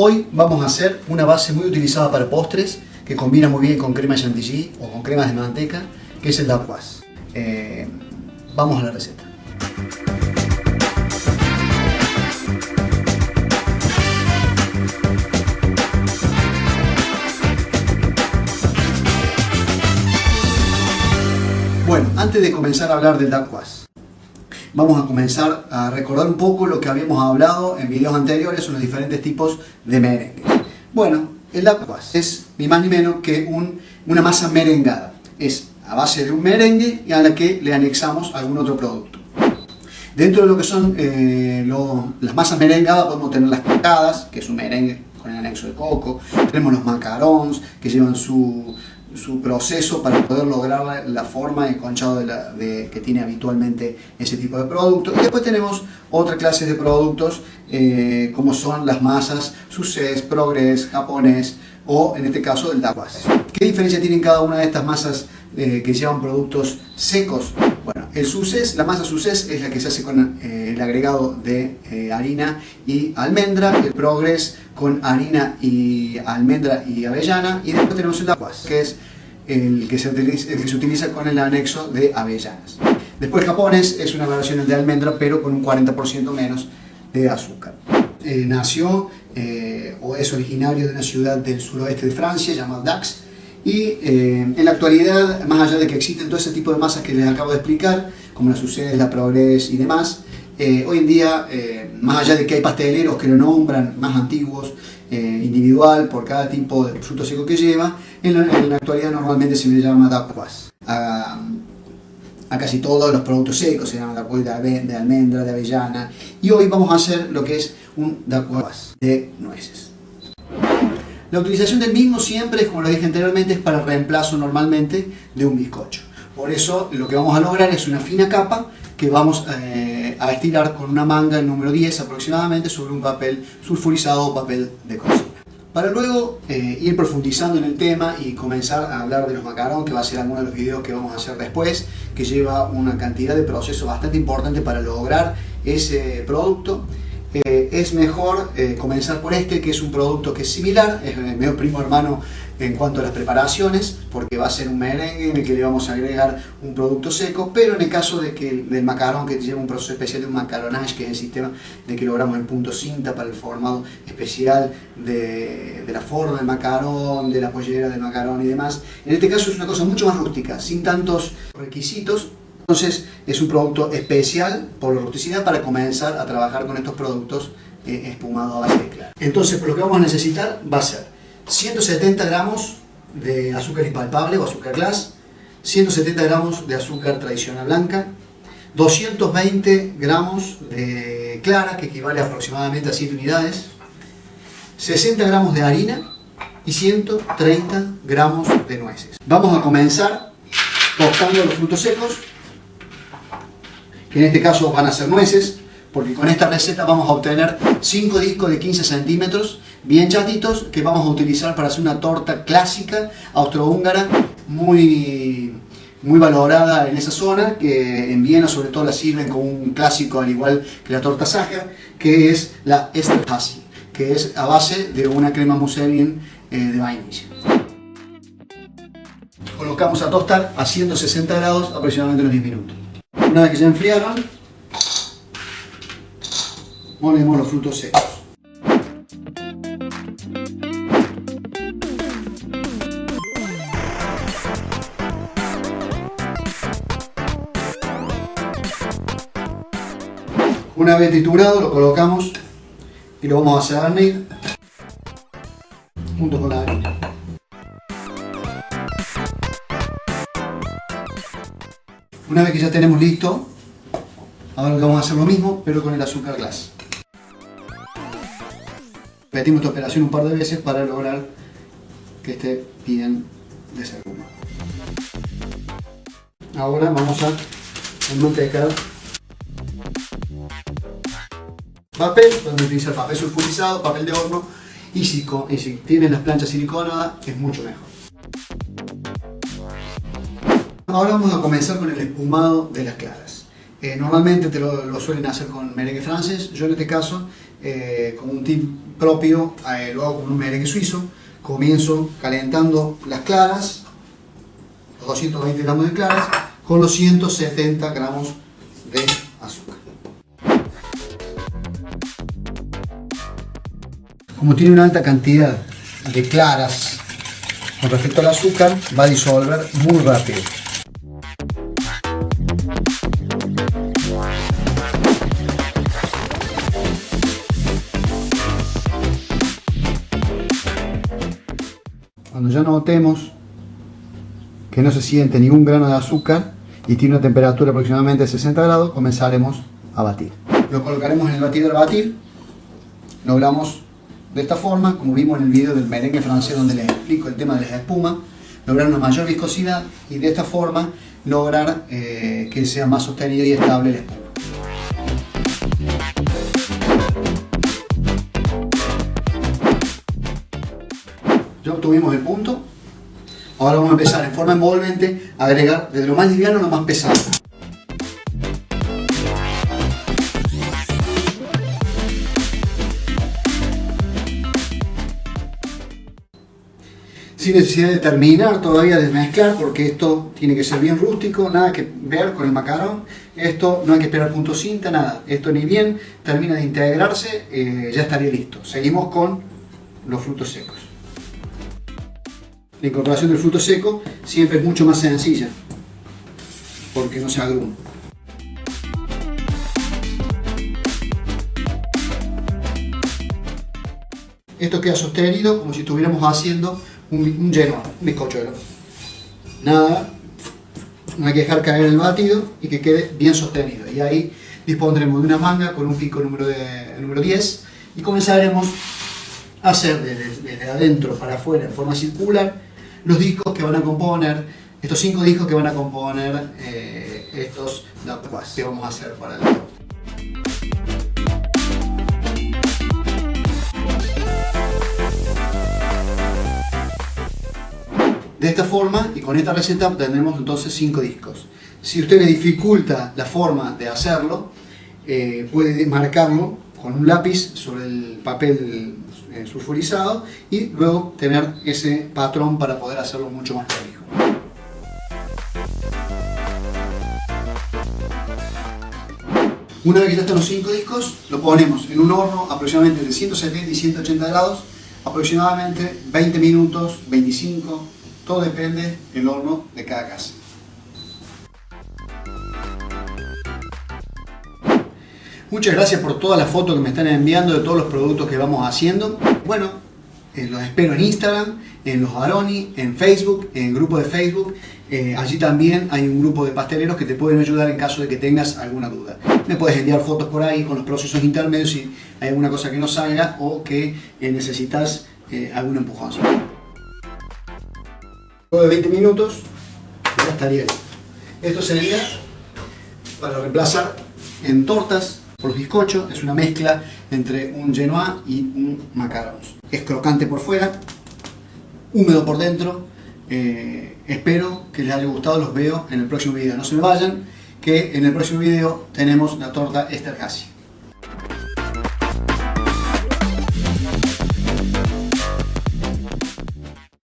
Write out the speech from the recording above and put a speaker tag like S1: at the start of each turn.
S1: Hoy vamos a hacer una base muy utilizada para postres que combina muy bien con crema chantilly o con cremas de manteca, que es el dapquoise. Vamos a la receta. Bueno, antes de comenzar a hablar del dapquoise, vamos a comenzar a recordar un poco lo que habíamos hablado en videos anteriores sobre los diferentes tipos de merengue. Bueno, el dapquoise es ni más ni menos que una masa merengada. Es a base de un merengue y a la que le anexamos algún otro producto. Dentro de lo que son las masas merengadas podemos tener las picadas, que es un merengue con el anexo de coco. Tenemos los macarons, que llevan su proceso para poder lograr la forma y conchado que tiene habitualmente ese tipo de producto. Y después tenemos otra clase de productos como son las masas success, progress, japonés o en este caso el dapquoise. ¿Qué diferencia tienen cada una de estas masas que llevan productos secos? Bueno, la masa success es la que se hace con el agregado de harina y almendra, el progress con harina y almendra y avellana, y después tenemos el dapquoise, que es el que se utiliza con el anexo de avellanas. Después el japonés es una versión de almendra, pero con un 40% menos de azúcar. Nació o es originario de una ciudad del suroeste de Francia llamada Dax. Y en la actualidad, más allá de que existen todo ese tipo de masas que les acabo de explicar, como la success, la progress y demás, hoy en día, más allá de que hay pasteleros que lo nombran más antiguos, individual por cada tipo de fruto seco que lleva, en la actualidad normalmente se le llama dapquoise. A casi todos los productos secos se llama dapquoise de almendra, de avellana, y hoy vamos a hacer lo que es un dapquoise de nueces. La utilización del mismo siempre, como lo dije anteriormente, es para el reemplazo normalmente de un bizcocho. Por eso lo que vamos a lograr es una fina capa que vamos a estirar con una manga, el número 10 aproximadamente, sobre un papel sulfurizado o papel de cocina. Para luego ir profundizando en el tema y comenzar a hablar de los macarons, que va a ser alguno de los videos que vamos a hacer después, que lleva una cantidad de procesos bastante importante para lograr ese producto. Es mejor comenzar por este, que es un producto que es similar, es medio primo hermano en cuanto a las preparaciones, porque va a ser un merengue en el que le vamos a agregar un producto seco, pero en el caso del macarón, que lleva un proceso especial de un macaronage, que es el sistema de que logramos el punto cinta para el formado especial de la forma del macarón, de la pollera del macarón y demás. En este caso es una cosa mucho más rústica, sin tantos requisitos. Entonces es un producto especial por la rusticidad para comenzar a trabajar con estos productos espumados a base de clara. Entonces lo que vamos a necesitar va a ser 170 gramos de azúcar impalpable o azúcar glass, 170 gramos de azúcar tradicional blanca, 220 gramos de clara, que equivale aproximadamente a 7 unidades, 60 gramos de harina y 130 gramos de nueces. Vamos a comenzar tostando los frutos secos, que en este caso van a ser nueces, porque con esta receta vamos a obtener 5 discos de 15 centímetros, bien chatitos, que vamos a utilizar para hacer una torta clásica austrohúngara, muy valorada en esa zona, que en Viena sobre todo la sirven como un clásico, al igual que la torta Sacher, que es la Esterhazy, que es a base de una crema muselín de vainilla. Colocamos a tostar a 160 grados aproximadamente unos 10 minutos. Una vez que ya enfriaron, ponemos los frutos secos. Una vez triturado lo colocamos y lo vamos a cernir junto con la harina. Una vez que ya tenemos listo, ahora vamos a hacer lo mismo, pero con el azúcar glass. Repetimos esta operación un par de veces para lograr que esté bien desarmado. Ahora vamos a enmantecar papel, donde utilizar papel sulfurizado, papel de horno, y si tienen las planchas siliconadas es mucho mejor. Ahora vamos a comenzar con el espumado de las claras. Normalmente lo suelen hacer con merengue francés. Yo en este caso, como un tip propio, lo hago con un merengue suizo. Comienzo calentando las claras, los 220 gramos de claras, con los 170 gramos de azúcar. Como tiene una alta cantidad de claras con respecto al azúcar, va a disolver muy rápido. Cuando ya notemos que no se siente ningún grano de azúcar y tiene una temperatura aproximadamente de 60 grados, comenzaremos a batir. Lo colocaremos en el batidor a batir. Logramos de esta forma, como vimos en el video del merengue francés donde les explico el tema de las espumas, lograr una mayor viscosidad y de esta forma lograr que sea más sostenido y estable la espuma. Ya obtuvimos el punto. Ahora vamos a empezar en forma envolvente a agregar desde lo más liviano a lo más pesado. Sin necesidad de terminar todavía de mezclar, porque esto tiene que ser bien rústico, nada que ver con el macarón. Esto no hay que esperar punto cinta, nada. Esto ni bien termina de integrarse, ya estaría listo. Seguimos con los frutos secos. La incorporación del fruto seco siempre es mucho más sencilla, porque no se agruma. Esto queda sostenido como si estuviéramos haciendo un genoa, un bizcochuelo. Nada, no hay que dejar caer el batido y que quede bien sostenido. Y ahí dispondremos de una manga con un pico número 10 y comenzaremos a hacer desde adentro para afuera en forma circular los discos que van a componer, estos 5 discos que van a componer estos dapquoise que vamos a hacer para el torta. De esta forma y con esta receta obtendremos entonces 5 discos. Si usted le dificulta la forma de hacerlo, puede marcarlo con un lápiz sobre el papel sulfurizado y luego tener ese patrón para poder hacerlo mucho más prolijo. Una vez que ya están los 5 discos, lo ponemos en un horno aproximadamente de 170 y 180 grados, aproximadamente 20 minutos, 25, todo depende del horno de cada casa. Muchas gracias por todas las fotos que me están enviando de todos los productos que vamos haciendo. Bueno, los espero en Instagram, en Los Baroni, en Facebook, en el grupo de Facebook. Allí también hay un grupo de pasteleros que te pueden ayudar en caso de que tengas alguna duda. Me puedes enviar fotos por ahí con los procesos intermedios si hay alguna cosa que no salga o que necesitas algún empujón. Luego de 20 minutos ya estaría listo. Esto sería para reemplazar en tortas por los bizcochos. Es una mezcla entre un genoa y un macarons. Es crocante por fuera, húmedo por dentro. Espero que les haya gustado, los veo en el próximo video. No se me vayan, que en el próximo video tenemos la torta Esterházy.